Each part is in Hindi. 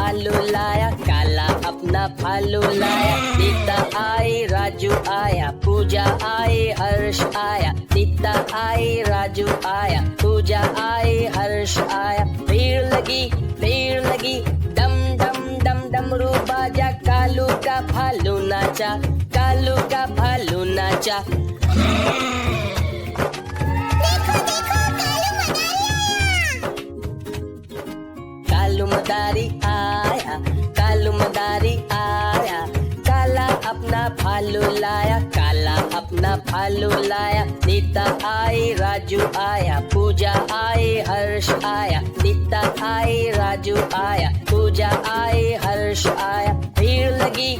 भालू लाया, काला अपना भालू लाया। नीता आई, राजू आया, पूजा आई, हर्ष आया। नीता आई, राजू आया, पूजा आई, हर्ष आया। भीड़ लगी, डम डम डम डमरू बाजा। कालू का भालू नाचा, कालू का भालू नाचा। कालू मदारी आया, कालू मदारी आया। काला अपना भालू लाया, काला अपना भालू लाया। नीता आई, राजू आया, पूजा आई, हर्ष आया। नीता आई, राजू आया, पूजा आई, हर्ष आया। भीड़ लगी,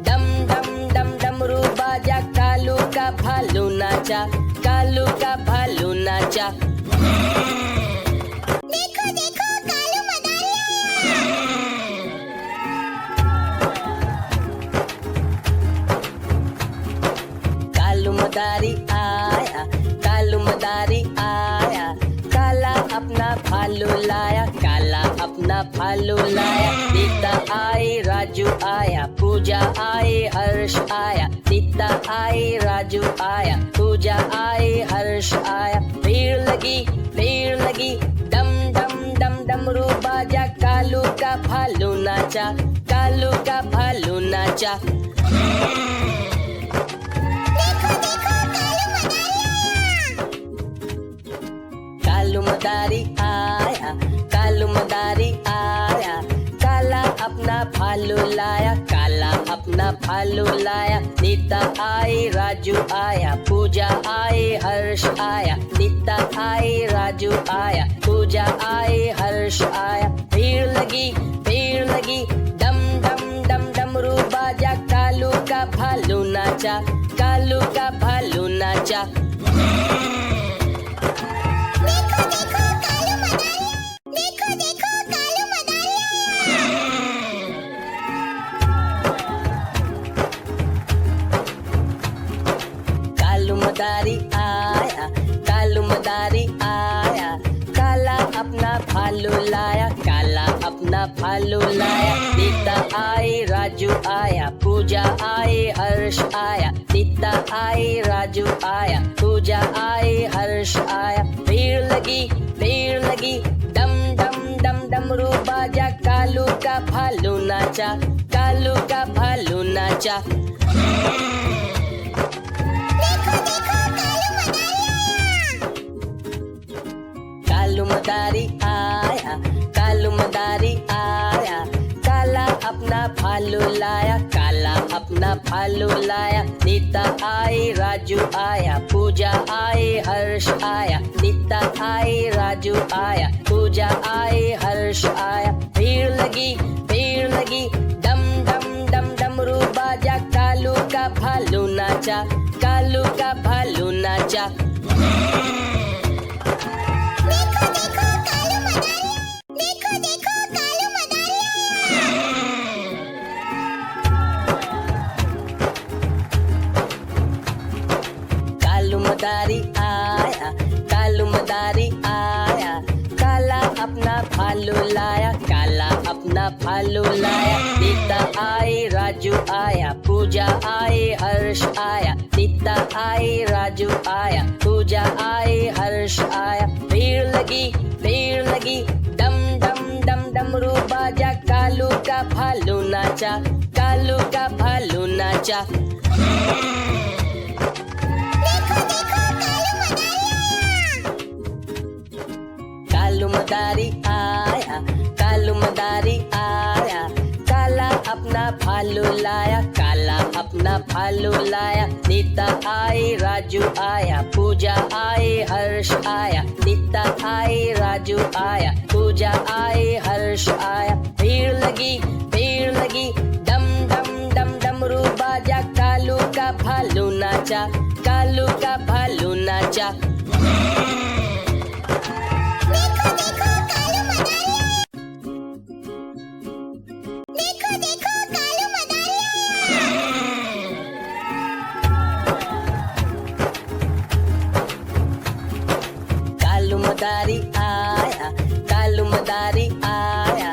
डम डम डम डमरू बाजा। कालू का भालू नाचा, कालू का भालू नाचा। कालू मदारी आया, कालू मदारी आया। काला अपना भालू लाया, काला अपना भालू लाया। नीता आई, राजू आया, पूजा आई, हर्ष आया। नीता आई, राजू आया, पूजा आई, हर्ष आया। भीड़ लगी, डम डम डम डमरू बाजा। कालू का भालू नाचा, कालू का भालू नाचा। कालू मदारी आया, कालू मदारी आया। काला अपना भालू लाया, काला अपना भालू लाया। नीता आई, राजू आया, पूजा आई, हर्ष आया। नीता आई, राजू आया, पूजा आई, हर्ष आया। भीड़ लगी, डम डम डम डमरू बाजा। कालू का भालू नाचा, कालू का भालू नाचा। कालू मदारी आया, कालू मदारी आया। काला अपना भालू लाया, काला अपना भालू लाया। नीता आई, राजू आया, पूजा आई, हर्ष आया। नीता आई, राजू आया, पूजा आई, हर्ष आया। भीड़ लगी, डम डम डम डमरू बाजा। कालू का भालू नाचा, कालू का भालू नाचा। कालू मदारी आया, कालू मदारी आया। काला अपना भालू लाया, काला अपना भालू लाया। नीता आई, राजू आया, पूजा आई, हर्ष आया। नीता आई, राजू आया, पूजा आई, हर्ष आया। भीड़ लगी, डम डम डम डमरू बाजा। कालू का भालू नाचा, कालू का भालू नाचा। कालू मदारी आया, कालू मदारी आया। काला अपना भालू लाया, काला अपना भालू लाया। नीता आई, राजू आया, पूजा आई, हर्ष आया। नीता आई, राजू आया, पूजा आई, हर्ष आया। भीड़ लगी, डम डम डम डमरू बाजा। कालू का भालू नाचा, कालू का भालू नाचा। कालू मदारी आया, कालू मदारी आया। काला अपना भालू लाया, काला अपना भालू लाया। नीता आई, राजू आया, पूजा आई, हर्ष आया। नीता आई, राजू आया, पूजा आई, हर्ष आया। भीड़ लगी, डम डम डम डमरू बाजा। कालू का भालू नाचा, कालू का भालू नाचा। कालू मदारी आया, कालू मदारी आया।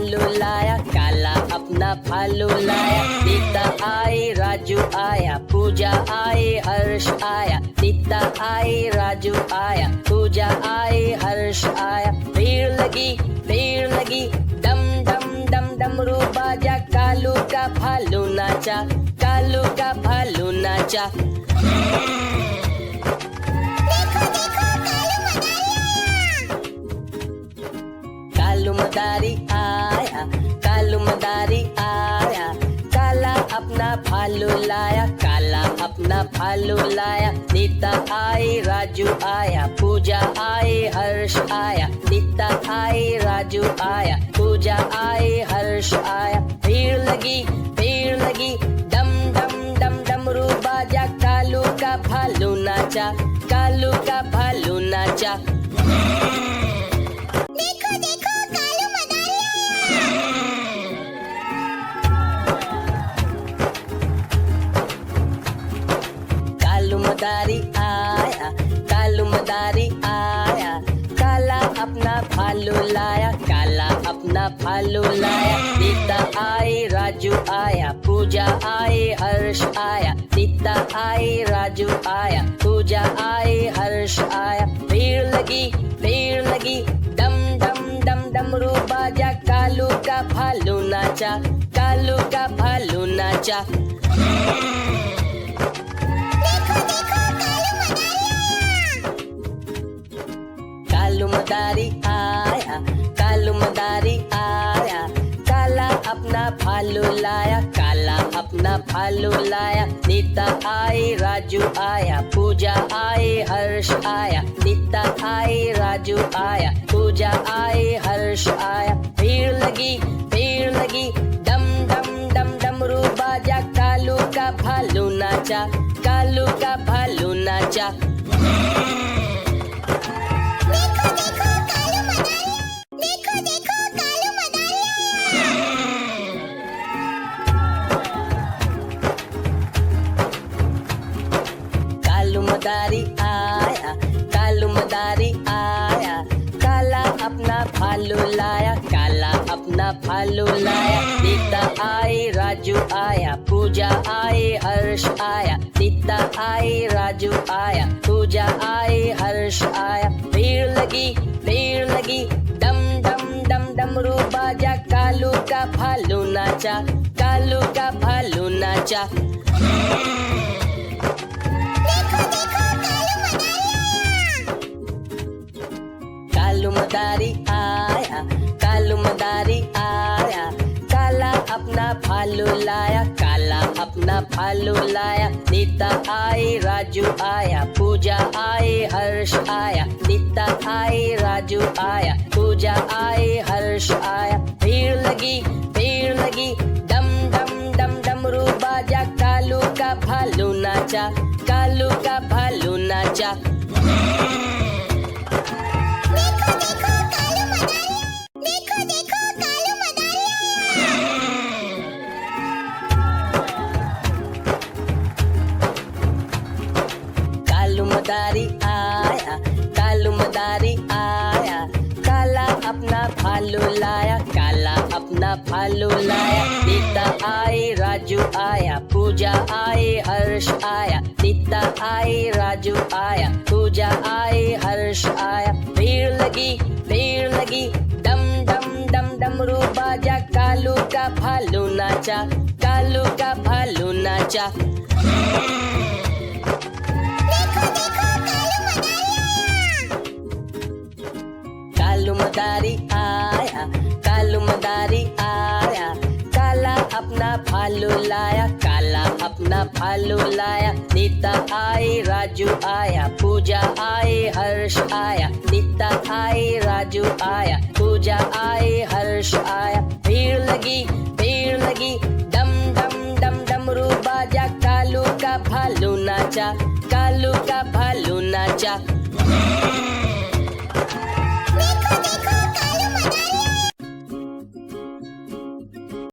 भालू लाया, काला अपना भालू लाया। नीता आई, राजू आया, पूजा आई, हर्ष आया। नीता आई, राजू आया, पूजा आई, हर्ष आया। भीड़ लगी, डम डम डम डमरू बाजा। कालू का भालू नाचा, कालू का भालू नाचा। कालू मदारी आया, कालू मदारी आया। काला अपना भालू लाया, काला अपना भालू लाया। नीता आई, राजू आया, पूजा आई, हर्ष आया। नीता आई, राजू आया, पूजा आई, हर्ष आया। भीड़ लगी, डम डम डम डमरू बाजा। कालू का भालू नाचा, कालू का भालू नाचा। कालू मदारी आया, कालू मदारी आया। काला अपना भालू लाया, काला अपना भालू लाया। नीता आई, राजू आया, पूजा आई, हर्ष आया। नीता आई, राजू आया, पूजा आई, हर्ष आया। भीड़ लगी, डम डम डम डमरू बाजा। कालू का भालू नाचा, कालू का भालू नाचा। कालू मदारी आया, कालू मदारी आया। काला अपना भालू लाया, काला अपना भालू लाया। नीता आई, राजू आया, पूजा आई, हर्ष आया। नीता आई, राजू आया, पूजा आई, हर्ष आया। भीड़ लगी, डम डम डम डमरू बाजा। कालू का भालू नाचा, कालू का भालू नाचा। कालू मदारी आया, कालू मदारी आया। काला अपना भालू लाया, काला अपना भालू लाया। नीता आई, राजू आया, पूजा आई, हर्ष आया। नीता आई, राजू आया, पूजा आई, हर्ष आया। भीड़ लगी, डम डम डम डमरू बाजा। कालू का भालू नाचा, कालू का भालू नाचा। कालू मदारी आया, कालू मदारी आया। काला अपना भालू लाया, काला अपना भालू लाया। नीता आई, राजू आया, पूजा आई, हर्ष आया। नीता आई, राजू आया, पूजा आई, हर्ष आया। भीड़ लगी, डम डम डम डमरू बाजा। कालू का भालू नाचा, कालू का भालू नाचा। कालू मदारी आया, कालू मदारी आया। काला अपना भालू लाया, काला अपना भालू लाया। नीता आई, राजू आया, पूजा आई, हर्ष आया। नीता आई, राजू आया, पूजा आई, हर्ष आया। भीड़ लगी, डम डम डम डमरू बाजा। कालू का भालू नाचा, कालू का भालू नाचा। कालू मदारी आया, कालू मदारी आया। काला अपना भालू लाया, काला अपना भालू लाया। नीता आई, राजू आया, पूजा आई, हर्ष आया। नीता आई, राजू आया, पूजा आई, हर्ष आया। भीड़ लगी, डम डम डम डमरू बाजा। कालू का भालू नाचा, कालू का